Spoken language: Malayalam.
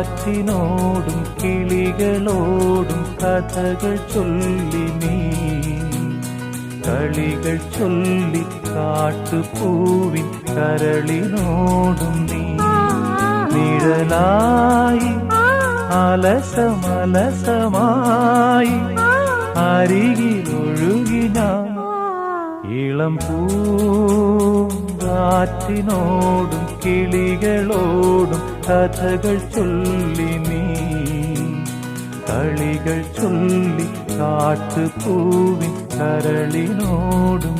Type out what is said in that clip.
കാറ്റിനോടും കിളികളോടും കഥകൾ ചൊല്ലി നീ കളികൾ ചൊല്ലി കാട്ടുപൂവിൻ കരളിനോടും നീ നിഴലായി അലസമലസമായി അരികിലൊഴുകി ഞാൻ ഇളം പൂങ്കാറ്റിനോടും കിളികളോടും കഥകൾ ചൊല്ലി നീ കളികൾ ചൊല്ലി കാട്ടുപൂവിൻ കരളിനോടും